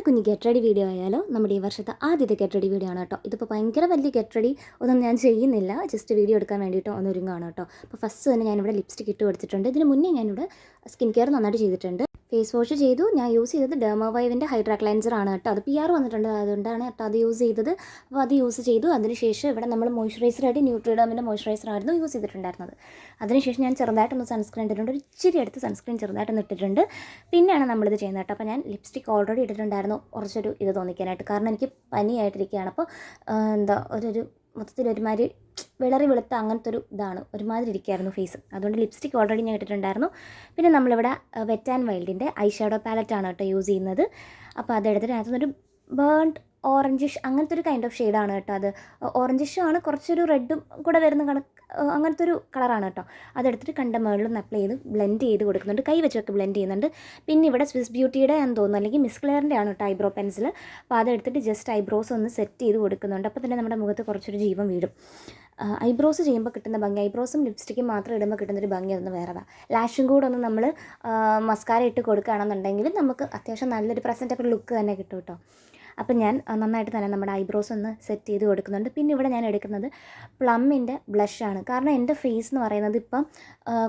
കുഞ്ഞ് get ready video ആയാലോ നമ്മുടെ ഈ വർഷത്തെ ആദ്യത്തെ ഗെറ്റ് റെഡി വീഡിയോ ആണ് കേട്ടോ. ഇതിപ്പോൾ ഭയങ്കര വലിയ ഗെറ്റ് റെഡി ഒന്നും ഞാൻ ചെയ്യുന്നില്ല, ജസ്റ്റ് വീഡിയോ എടുക്കാൻ വേണ്ടിയിട്ട് ഒന്ന് ഒരുങ്ങുകയാണ് കേട്ടോ. അപ്പോൾ ഫസ്റ്റ് തന്നെ ഞാനിവിടെ ലിപ്സ്റ്റിക് ഇട്ട് കൊടുത്തിട്ടുണ്ട്. ഇതിന് മുന്നേ ഞാനിവിടെ സ്കിൻ കെയർ നന്നായിട്ട് ചെയ്തിട്ടുണ്ട്. ഫേസ് വാഷ് ചെയ്തു. ഞാൻ യൂസ് ചെയ്തത് ഡെർമാവൈവിൻ്റെ ഹൈഡ്രാ ക്ലൻസർ ആണ് കേട്ടോ. അത് PR വന്നിട്ടുണ്ട്, അതുകൊണ്ടാണ് കേട്ടോ അത് യൂസ് ചെയ്തത്. അപ്പോൾ അത് യൂസ് ചെയ്തു. അതിനുശേഷം ഇവിടെ നമ്മൾ മോയ്സ്ചറൈസറായിട്ട് ന്യൂട്രിഡമിൻ്റെ മോയ്സ്ചറൈസർ ആയിരുന്നു യൂസ് ചെയ്തിട്ടുണ്ടായിരുന്നത്. അതിനുശേഷം ഞാൻ ചെറുതായിട്ടൊന്ന് സൺസ്ക്രീൻ ഇട്ടിട്ടുണ്ട്, ഒരു ഇച്ചിരി എടുത്ത് സൺസ്ക്രീൻ ചെറുതായിട്ടൊന്ന് ഇട്ടിട്ടുണ്ട്. പിന്നെയാണ് നമ്മളിത് ചെയ്യുന്നത് കേട്ടോ. അപ്പോൾ ഞാൻ ലിപ്സ്റ്റിക് ഓൾറെഡി ഇട്ടിട്ടുണ്ടായിരുന്നു, കുറച്ചൊരു ഇത് തോന്നിക്കാനായിട്ട്, കാരണം എനിക്ക് പനിയായിട്ടിരിക്കുകയാണ്. അപ്പോൾ ഒരു മൊത്തത്തിലൊരുമാതിരി വിളറി വെളുത്ത അങ്ങനത്തെ ഒരു ഇതാണ്, ഒരുമാതിരി ഇരിക്കുകയായിരുന്നു ഫേസ്. അതുകൊണ്ട് ലിപ്സ്റ്റിക് ഓൾറെഡി ഞാൻ ഇട്ടിട്ടുണ്ടായിരുന്നു. പിന്നെ നമ്മളിവിടെ വെറ്റ് ആൻഡ് വൈൽഡിൻ്റെ ഐ ഷാഡോ പാലറ്റാണ് കേട്ടോ യൂസ് ചെയ്യുന്നത്. അപ്പോൾ അതെടുത്തിട്ട് അതിനകത്തുനിന്നൊരു ബേൺഡ് ഓറഞ്ചിഷ് അങ്ങനത്തെ ഒരു കൈൻഡ് ഓഫ് ഷെയ്ഡാണ് കേട്ടോ. അത് ഓറഞ്ചിഷ് ആണ്, കുറച്ചൊരു റെഡും കൂടെ വരുന്ന അങ്ങനത്തെ ഒരു കളറാണ് കേട്ടോ. അതെടുത്തിട്ട് കണ്ട മുകളിലൊന്ന് അപ്ലൈ ചെയ്ത് ബ്ലെൻഡ് ചെയ്ത് കൊടുക്കുന്നുണ്ട്, കൈ വെച്ചൊക്കെ ബ്ലെൻഡ് ചെയ്യുന്നുണ്ട്. പിന്നെ ഇവിടെ സ്വിസ് ബ്യൂട്ടിയുടെ എന്ന് തോന്നുന്നു, അല്ലെങ്കിൽ മിസ് ക്ലെയറിൻ്റെ ആണ് കേട്ടോ ഐബ്രോ പെൻസിൽ. അപ്പോൾ അതെടുത്തിട്ട് ജസ്റ്റ് ഐബ്രോസ് ഒന്ന് സെറ്റ് ചെയ്ത് കൊടുക്കുന്നുണ്ട്. അപ്പോൾ തന്നെ നമ്മുടെ മുഖത്ത് കുറച്ചൊരു ജീവൻ വീടും. ഐബ്രോസ് ചെയ്യുമ്പോൾ കിട്ടുന്ന ഭംഗി, ഐബ്രോസും ലിപ്സ്റ്റിക്കും മാത്രം ഇടുമ്പോൾ കിട്ടുന്നൊരു ഭംഗി ഒന്ന് വേറെതാണ്. ലാഷും കൂടെ ഒന്ന് നമ്മൾ മസ്കാര ഇട്ട് കൊടുക്കുകയാണെന്നുണ്ടെങ്കിൽ നമുക്ക് അത്യാവശ്യം നല്ലൊരു പ്രസൻറ്റബിൾ ലുക്ക് തന്നെ കിട്ടും കേട്ടോ. അപ്പം ഞാൻ നന്നായിട്ട് തന്നെ നമ്മുടെ ഐബ്രോസ് ഒന്ന് സെറ്റ് ചെയ്ത് കൊടുക്കുന്നുണ്ട്. പിന്നെ ഇവിടെ ഞാൻ എടുക്കുന്നത് പ്ലമ്മിൻ്റെ ബ്ലഷാണ്, കാരണം എൻ്റെ ഫേസ് എന്ന് പറയുന്നത് ഇപ്പം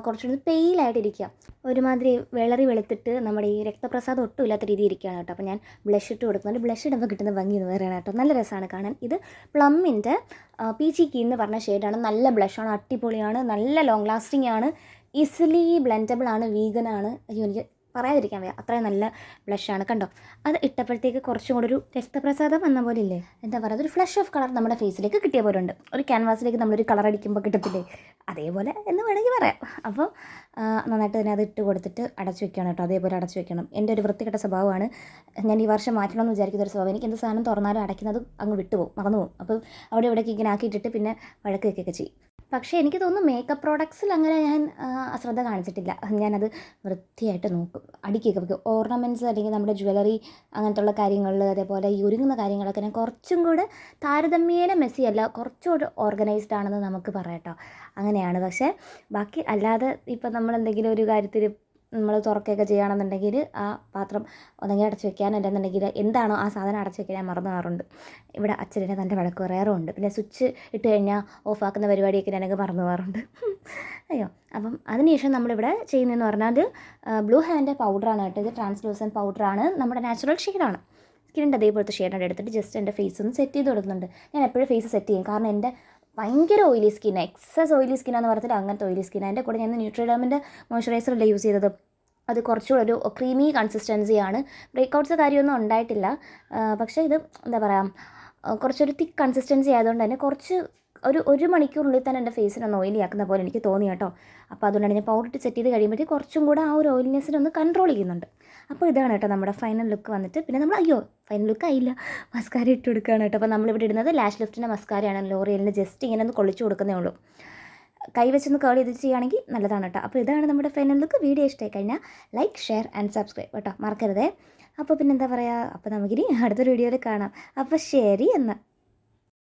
കുറച്ചുകൂടി പെയിലായിട്ടിരിക്കുക, ഒരുമാതിരി വിളറി വെളുത്തിട്ട് നമ്മുടെ ഈ രക്തപ്രസാദം ഒട്ടും ഇല്ലാത്ത രീതി ഇരിക്കുകയാണ് കേട്ടോ. അപ്പോൾ ഞാൻ ബ്ലഷ് ഇട്ട് കൊടുക്കുന്നുണ്ട്. ബ്ലഷ് ഇടുമ്പോൾ കിട്ടുന്ന ഭംഗി എന്ന് പറയുന്നത് കേട്ടോ, നല്ല രസമാണ് കാണാൻ. ഇത് പ്ലമ്മിൻ്റെ പീച്ചി കീ എന്ന് പറഞ്ഞ ഷെയ്ഡാണ്. നല്ല ബ്ലഷാണ്, അടിപൊളിയാണ്, നല്ല ലോങ് ലാസ്റ്റിംഗ് ആണ്, ഈസിലി ബ്ലെൻഡബിൾ ആണ്, വീഗനാണ്. അയ്യോ, എനിക്ക് പറയാതിരിക്കാൻ വയ്യ, അത്രയും നല്ല ബ്ലഷാണ് കണ്ടോ. അത് ഇട്ടപ്പോഴത്തേക്ക് കുറച്ചും കൂടെ ഒരു രക്തപ്രസാദം വന്ന പോലെ ഇല്ലേ, എന്താ പറയുക, ഒരു ഫ്ലഷ് ഓഫ് കളർ നമ്മുടെ ഫേസിലേക്ക് കിട്ടിയ പോലെ ഉണ്ട്. ഒരു ക്യാൻവാസിലേക്ക് നമ്മളൊരു കളർ അടിക്കുമ്പോൾ കിട്ടത്തില്ലേ, അതേപോലെ എന്ന് വേണമെങ്കിൽ പറയാം. അപ്പോൾ നന്നായിട്ട് തന്നെ അത് ഇട്ട് കൊടുത്തിട്ട് അടച്ചു വെക്കണം കേട്ടോ. അതേപോലെ അടച്ചു വെക്കണം. എൻ്റെ ഒരു വൃത്തികെട്ട സ്വഭാവമാണ്, ഞാൻ ഈ വർഷം മാറ്റണമെന്ന് വിചാരിക്കുന്ന ഒരു സ്വഭാവം. എനിക്ക് എന്ത് സാധനം തുറന്നാലും അടയ്ക്കുന്നത് അങ്ങ് വിട്ടുപോകും, മറന്നു പോകും. അപ്പോൾ അവിടെ ഇവിടേക്ക് ഇങ്ങനെ ആക്കിയിട്ടിട്ട് പിന്നെ വഴക്ക് വയ്ക്കുകയൊക്കെ ചെയ്യും. പക്ഷേ എനിക്ക് തോന്നുന്നു മേക്കപ്പ് പ്രോഡക്ട്സിൽ അങ്ങനെ ഞാൻ അശ്രദ്ധ കാണിച്ചിട്ടില്ല. ഞാനത് വൃത്തിയായിട്ട് നോക്കും, അടുക്കിയൊക്കെ വയ്ക്കും. ഓർണമെൻറ്റ്സ് അല്ലെങ്കിൽ നമ്മുടെ ജ്വല്ലറി അങ്ങനത്തുള്ള കാര്യങ്ങളിൽ, അതേപോലെ ഈ ഒരുങ്ങുന്ന കാര്യങ്ങളൊക്കെ ഞാൻ കുറച്ചും കൂടെ താരതമ്യേന മെസ്സിയല്ല, കുറച്ചുകൂടെ ഓർഗനൈസ്ഡ് ആണെന്ന് നമുക്ക് പറയാം കേട്ടോ. അങ്ങനെയാണ്. പക്ഷേ ബാക്കി അല്ലാതെ ഇപ്പം നമ്മളെന്തെങ്കിലും ഒരു കാര്യത്തിൽ നമ്മൾ തുറക്കുകയൊക്കെ ചെയ്യുകയാണെന്നുണ്ടെങ്കിൽ ആ പാത്രം ഒന്നെങ്കിൽ അടച്ചു വെക്കാൻ, അല്ലെന്നുണ്ടെങ്കിൽ എന്താണോ ആ സാധനം അടച്ചു വെക്കാൻ ഞാൻ മറന്നു പോകാറുണ്ട്. ഇവിടെ അച്ഛനെ നല്ല വഴക്ക് പറയാറുണ്ട്. പിന്നെ സ്വിച്ച് ഇട്ട് കഴിഞ്ഞാൽ ഓഫാക്കുന്ന പരിപാടിയൊക്കെ ഞാനൊക്കെ മറന്നു പോകാറുണ്ട്. അയ്യോ. അപ്പം അതിനുശേഷം നമ്മളിവിടെ ചെയ്യുന്നതെന്ന് പറഞ്ഞാൽ ബ്ലൂ ഹാൻഡ് പൗഡറാണ് കേട്ടോ. ഇത് ട്രാൻസ്ലൂസൻറ്റ് പൗഡറാണ്, നമ്മുടെ നാച്ചുറൽ ഷെയ്ഡാണ്. സ്കിന്നിൻ്റെ അതേപോലത്തെ ഷെയ്ഡാണ് എടുത്തിട്ട് ജസ്റ്റ് എൻ്റെ ഫേസ് ഒന്ന് സെറ്റ് ചെയ്ത് കൊടുക്കുന്നുണ്ട്. ഞാൻ എപ്പോഴും ഫേസ് സെറ്റ് ചെയ്യും, കാരണം എൻ്റെ ഭയങ്കര ഓയിലി സ്കിന്നാണ്, എക്സസ് ഓയിലി സ്കിന്നാന്ന് പറഞ്ഞിട്ട് അങ്ങനത്തെ ഓയിലി സ്കിന്നാണ്. എൻ്റെ കൂടെ ഞാൻ ന്യൂട്രിഡമിൻ്റെ മോയ്സ്ചറൈസറല്ലേ യൂസ് ചെയ്തത്. അത് കുറച്ചുകൂടെ ഒരു ക്രീമി കൺസിസ്റ്റൻസിയാണ്. ബ്രേക്കൗട്ട്സ് കാര്യമൊന്നും ഉണ്ടായിട്ടില്ല. പക്ഷേ ഇത് എന്താ പറയുക, കുറച്ചൊരു തിക്ക് കൺസിസ്റ്റൻസി ആയതുകൊണ്ട് തന്നെ കുറച്ച് ഒരു മണിക്കൂറിനുള്ളിൽ തന്നെ എൻ്റെ ഫേസിനൊന്ന് ഓയിലി ആക്കുന്ന പോലെ എനിക്ക് തോന്നി കേട്ടോ. അപ്പോൾ അതുകൊണ്ടാണ് ഞാൻ പൗഡർ ഇട്ട് സെറ്റ് ചെയ്ത് കഴിയുമ്പോഴത്തേക്ക് കുറച്ചും കൂടെ ആ ഒരു ഓയിലിനെസ്സിനൊന്ന് കൺട്രോൾ ചെയ്യുന്നുണ്ട്. അപ്പോൾ ഇതാണ് കേട്ടോ നമ്മുടെ ഫൈനൽ ലുക്ക് വന്നിട്ട്. പിന്നെ നമ്മൾ ഫൈനൽ ലുക്ക് ആയില്ല, മസ്കാര ഇട്ട് കൊടുക്കുകയാണ് കേട്ടോ. അപ്പോൾ നമ്മളിവിടെ ഇടുന്നത് ലാഷ് ലിഫ്റ്റിൻ്റെ മസ്കാരയാണ്, ലോറിയലിന് ജസ്റ്റ് ഇങ്ങനെ ഒന്ന് കൊള്ളിച്ച് കൊടുക്കുന്നേ ഉള്ളൂ. കൈ വെച്ചൊന്ന് കേൾ ചെയ്ത് ചെയ്യുകയാണെങ്കിൽ നല്ലതാണ് കേട്ടോ. അപ്പോൾ ഇതാണ് നമ്മുടെ ഫൈനൽ ലുക്ക്. വീഡിയോ ഇഷ്ടമായി കഴിഞ്ഞാൽ ലൈക്ക്, ഷെയർ ആൻഡ് സബ്സ്ക്രൈബ് കേട്ടോ, മറക്കരുതേ. അപ്പോൾ പിന്നെ എന്താ പറയുക, അപ്പോൾ നമുക്കിനി അടുത്തൊരു വീഡിയോയിൽ കാണാം. അപ്പോൾ ശരി എന്നാൽ.